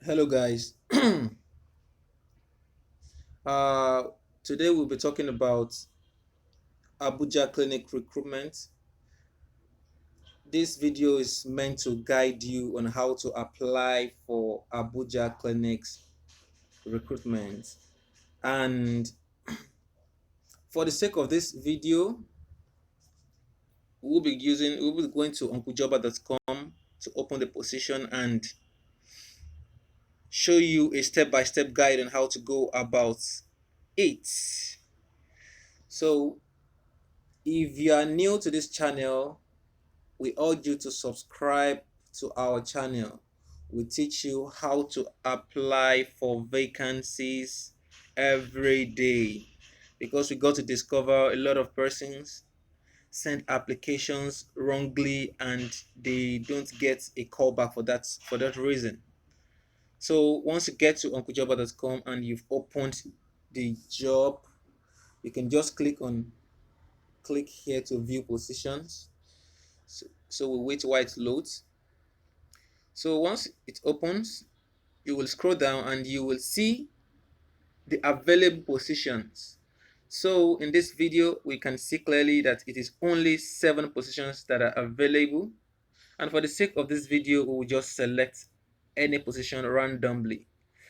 Hello, guys. uh, Today we'll be talking about Abuja clinic recruitment. This video is meant to guide you on how to apply for Abuja clinics recruitment. And for the sake of this video, we'll be going to unclejoba.com to open the position and show you a step-by-step guide on how to go about it. So if you are new to this channel, we urge you to subscribe to our channel. We teach you how to apply for vacancies every day, because we got to discover a lot of persons send applications wrongly and they don't get a callback for that reason. So once you get to unclejoba.com and you've opened the job, you can just click here to view positions. So we wait while it loads. So once it opens, you will scroll down and you will see the available positions. So in this video, we can see clearly that it is only 7 positions that are available. And for the sake of this video, we will just select any position randomly.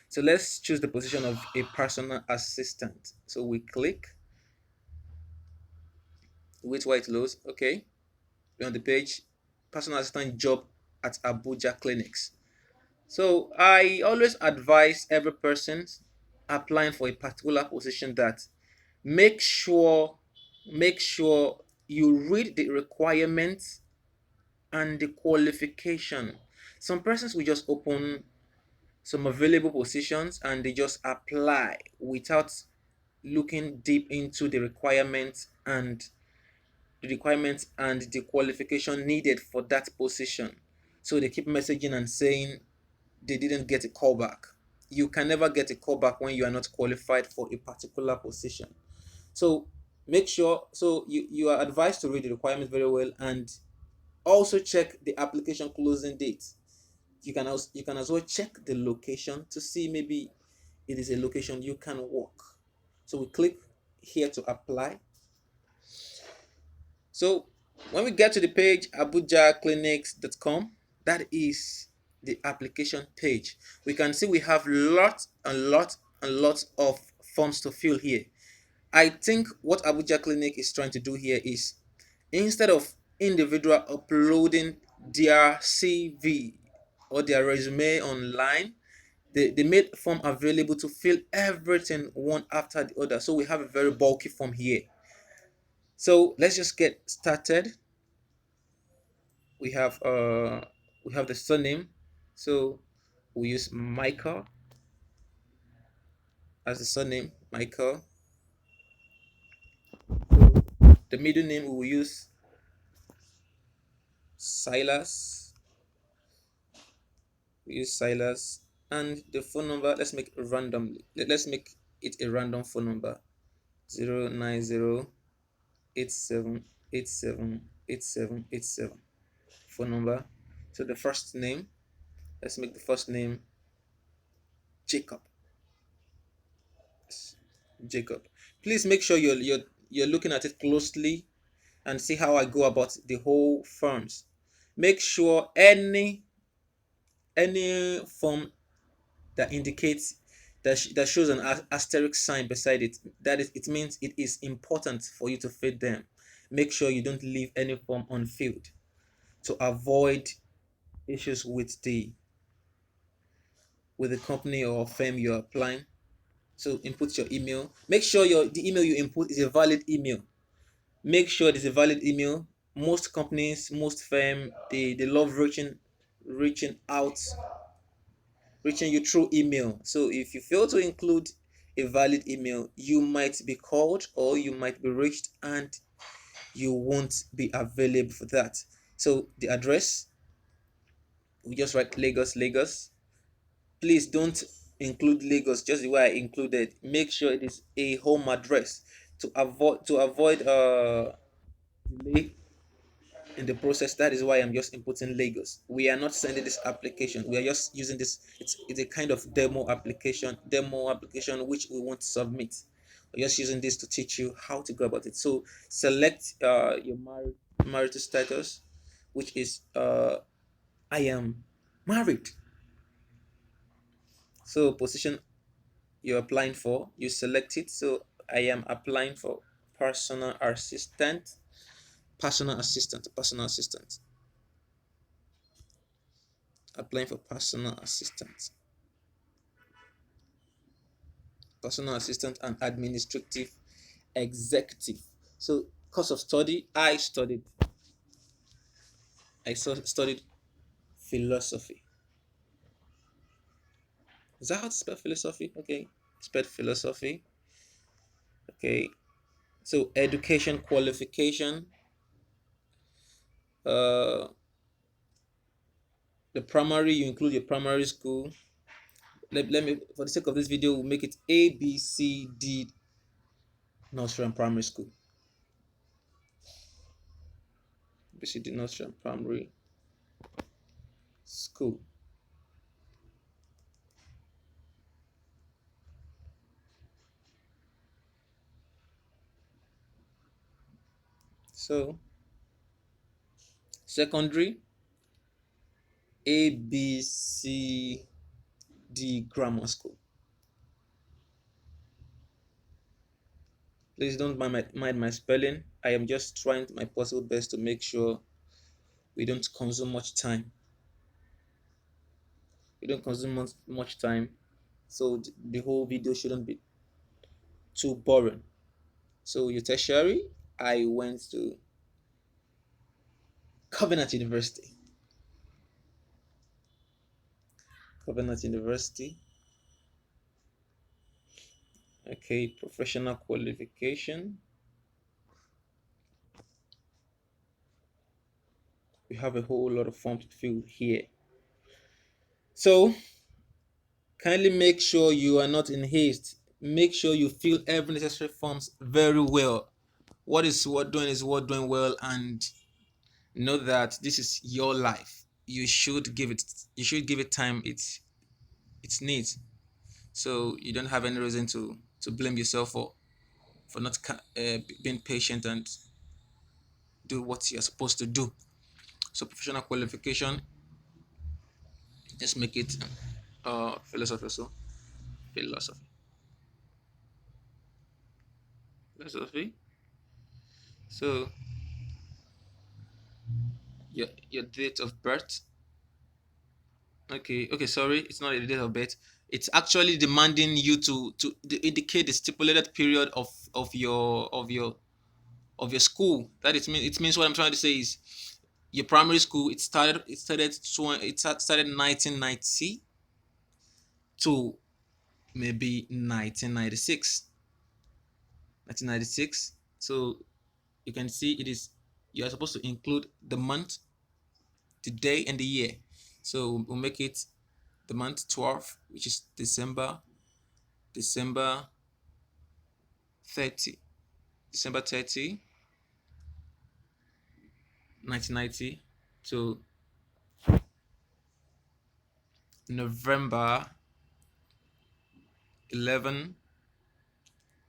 So let's choose the position of a personal assistant. So we click, wait while it loads. Okay, we're on the page, personal assistant job at Abuja clinics. So I always advise every person applying for a particular position that make sure make sure you read the requirements and the qualification. Some persons will just open some available positions and they just apply without looking deep into the qualification needed for that position. So they keep messaging and saying they didn't get a callback. You can never get a callback when you are not qualified for a particular position. So make sure, so you are advised to read the requirements very well and also check the application closing date. You can as well check the location to see maybe it is a location you can work. So we click here to apply. So when we get to the page abujaclinics.com, that is the application page. We can see we have lots and lots and lots of forms to fill here. I think what Abuja Clinic is trying to do here is, instead of individual uploading their CV or their resume online, they made form available to fill everything one after the other. So we have a very bulky form here. So let's just get started. We have the surname. So we use Michael as the surname, Michael. The middle name we will use Silas. We use Silas. And the phone number, let's make it randomly. Let's make it a random phone number. 09087878787 phone number. So the first name, let's make the first name Jacob. Jacob. Please make sure you're looking at it closely and see how I go about the whole forms. Make sure any form that indicates that shows an asterisk sign beside it, that is, it means it is important for you to fill them. Make sure you don't leave any form unfilled to avoid issues with the company or firm you're applying. So input your email. Make sure the email you input is a valid email. Make sure it is a valid email. Most companies, most firm, they love reaching out, reaching you through email. So if you fail to include a valid email, you might be called or you might be reached and you won't be available for that. So the address, we just write Lagos. Please don't include Lagos just the way I included. Make sure it is a home address to avoid delay. in the process. That is why I'm just inputting Lagos. We are not sending this application. We are just using this. It's a kind of demo application which we want to submit. We're just using this to teach you how to go about it. So select your marital status, which is I am married. So position you're applying for, you select it. So I am applying for personal assistant, personal assistant, applying for personal assistant and administrative executive. So course of study, I studied philosophy. Is that how to spell philosophy? Okay, spelled philosophy. Okay, so education qualification, uh the primary, you include your primary school. Let me, for the sake of this video, we'll make it ABCD nursery and primary school. ABCD nursery and primary school. So secondary, ABCD grammar school. Please don't mind my spelling. I am just trying my possible best to make sure we don't consume much time. We don't consume much time, so the whole video shouldn't be too boring. So your tertiary, I went to Covenant University. Covenant University. Okay, professional qualification. We have a whole lot of forms to fill here. So kindly make sure you are not in haste. Make sure you fill every necessary forms very well. What is worth doing is worth doing well, and know that this is your life. You should give it time it needs. So you don't have any reason to blame yourself for not being patient and do what you're supposed to do. So professional qualification, just make it philosophy. So philosophy, philosophy. So your date of birth. Okay, sorry, it's not a date of birth. It's actually demanding you to indicate the stipulated period of your school. That it means what I'm trying to say is your primary school. It started 1990 to maybe 1996. 1996. So you can see you are supposed to include the month, the day, and the year. So we'll make it the month 12, which is December 30, December 30, 1990 to November 11,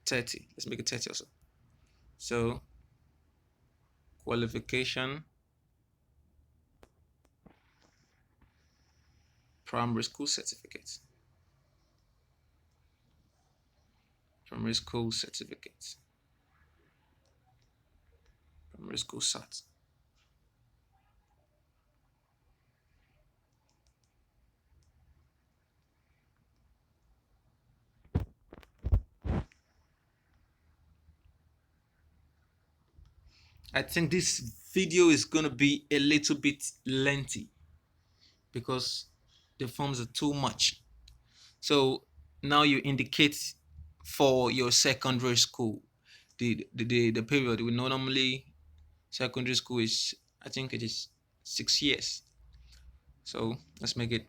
30. Let's make it 30 also. So qualification, primary school certificate. Primary school certificate. Primary school cert. I think this video is going to be a little bit lengthy because the forms are too much. So now you indicate for your secondary school the period. We know normally secondary school is, I think it is 6 years. So let's make it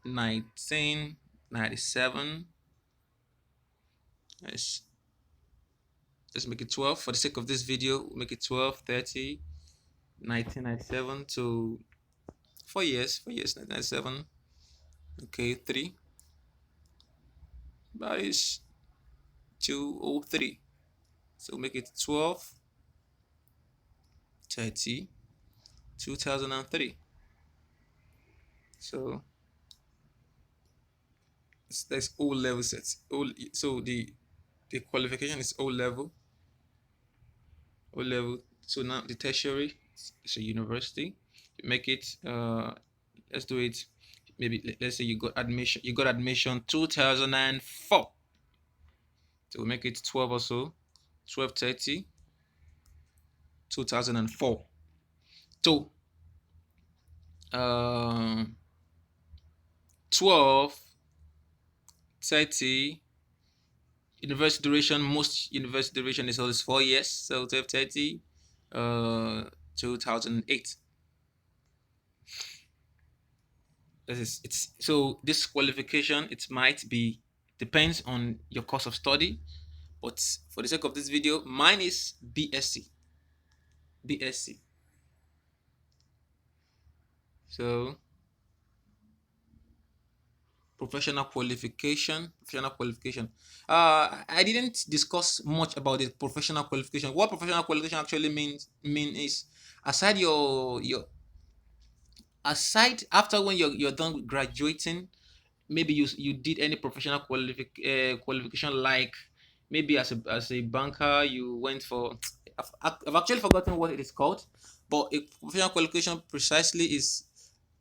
1997. Let's make it 12 for the sake of this video. We'll make it 12, 30, 1997 to 4 years. 4 years, 1997. Okay, three. That is 203. So make it 12, 30, 2003. So that's O level sets. So the qualification is O level. O level. So now the tertiary is a university. You make it. Let's do it. Maybe let's say you got admission. You got admission 2004. So we make it 12 or so. 1230. 2004. So 12 30 university duration. Most university duration is always 4 years. So 1230 2008. It's so this qualification, it might be, depends on your course of study, but for the sake of this video, mine is BSc. So professional qualification. I didn't discuss much about the professional qualification. What professional qualification actually mean is, aside aside after when you're done with graduating, maybe you did any professional qualification, like maybe as a banker you went for, I've actually forgotten what it is called, but a professional qualification precisely is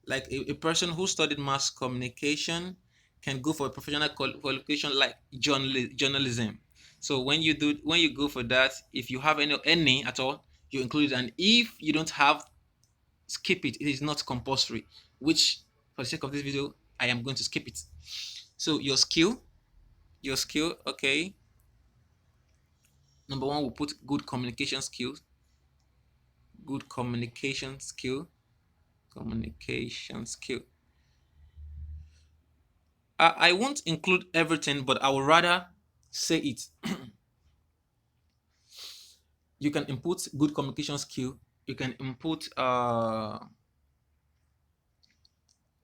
like a person who studied mass communication can go for a professional qualification like journalism. So when you go for that, if you have any at all, you include it, and if you don't have, skip it. It is not compulsory, which for the sake of this video I am going to skip it. So your skill, okay. Number one, we'll put good communication skills. Good communication skill. I won't include everything, but I would rather say it. You can input good communication skill. You can input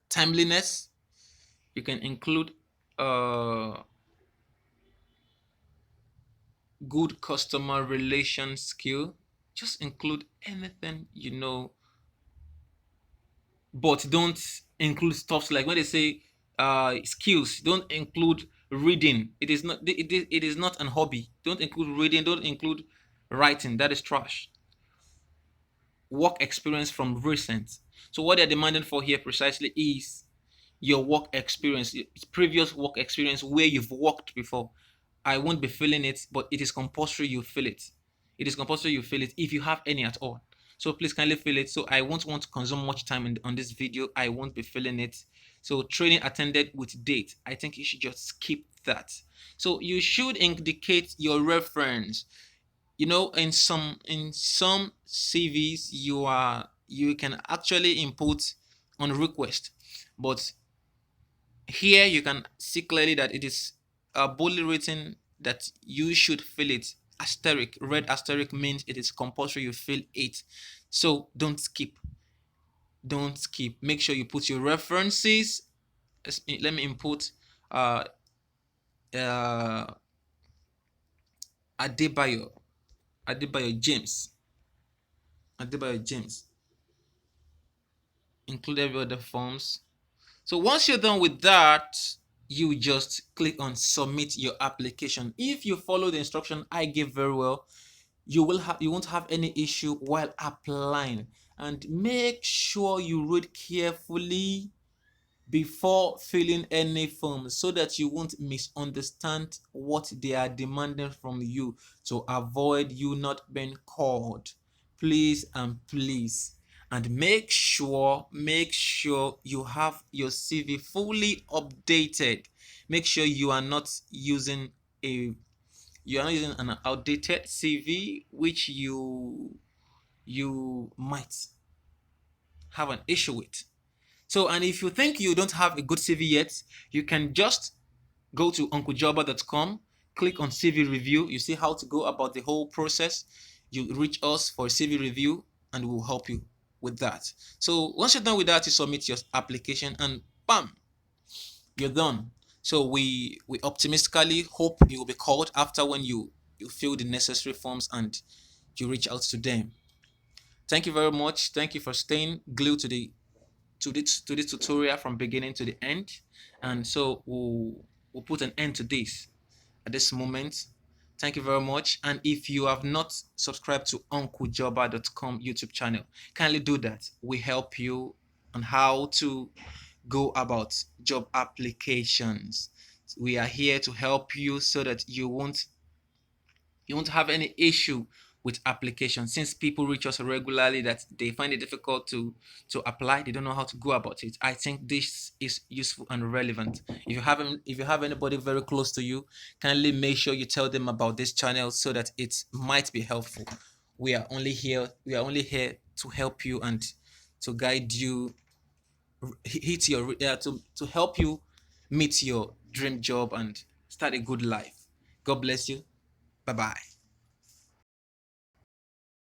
timeliness. You can include good customer relation skill. Just include anything but don't include stuff like when they say skills. Don't include reading. It is not an hobby. Don't include reading. Don't include writing. That is trash. Work experience from recent. So what they're demanding for here precisely is your work experience, previous work experience where you've worked before. I won't be filling it, but it is compulsory you fill it. It is compulsory you fill it if you have any at all. So please kindly fill it. So I won't want to consume much time on this video. I won't be filling it. So training attended with date. I think you should just skip that. So you should indicate your reference. In some CVs you can actually input on request, but here you can see clearly that it is boldly written that you should fill it. Asterisk, red asterisk means it is compulsory you fill it. So don't skip. Make sure you put your references. Let me input Adebayo James. Include every other forms. So once you're done with that, you just click on submit your application. If you follow the instruction I gave very well, you won't have any issue while applying. And make sure you read carefully before filling any form so that you won't misunderstand what they are demanding from you, to avoid you not being called. Please and please, and make sure you have your CV fully updated. Make sure you are not using an outdated CV, which you might have an issue with. So, and if you think you don't have a good CV yet, you can just go to unclejobber.com, click on CV review. You see how to go about the whole process. You reach us for a CV review. and we'll help you with that. So once you're done with that, you submit your application and bam, you're done. So we optimistically hope you will be called after when you fill the necessary forms and you reach out to them. Thank you very much. Thank you for staying glued to this tutorial from beginning to the end. And so we'll put an end to this at this moment. Thank you very much. And if you have not subscribed to unclejobber.com YouTube channel, kindly do that. We help you on how to go about job applications. We are here to help you so that you won't have any issue with application, since people reach us regularly that they find it difficult to apply. They don't know how to go about it. I think this is useful and relevant. If you have anybody very close to you, kindly make sure you tell them about this channel so that it might be helpful. We are only here to help you and to guide you, hit your to help you meet your dream job and start a good life. God bless you. Bye bye.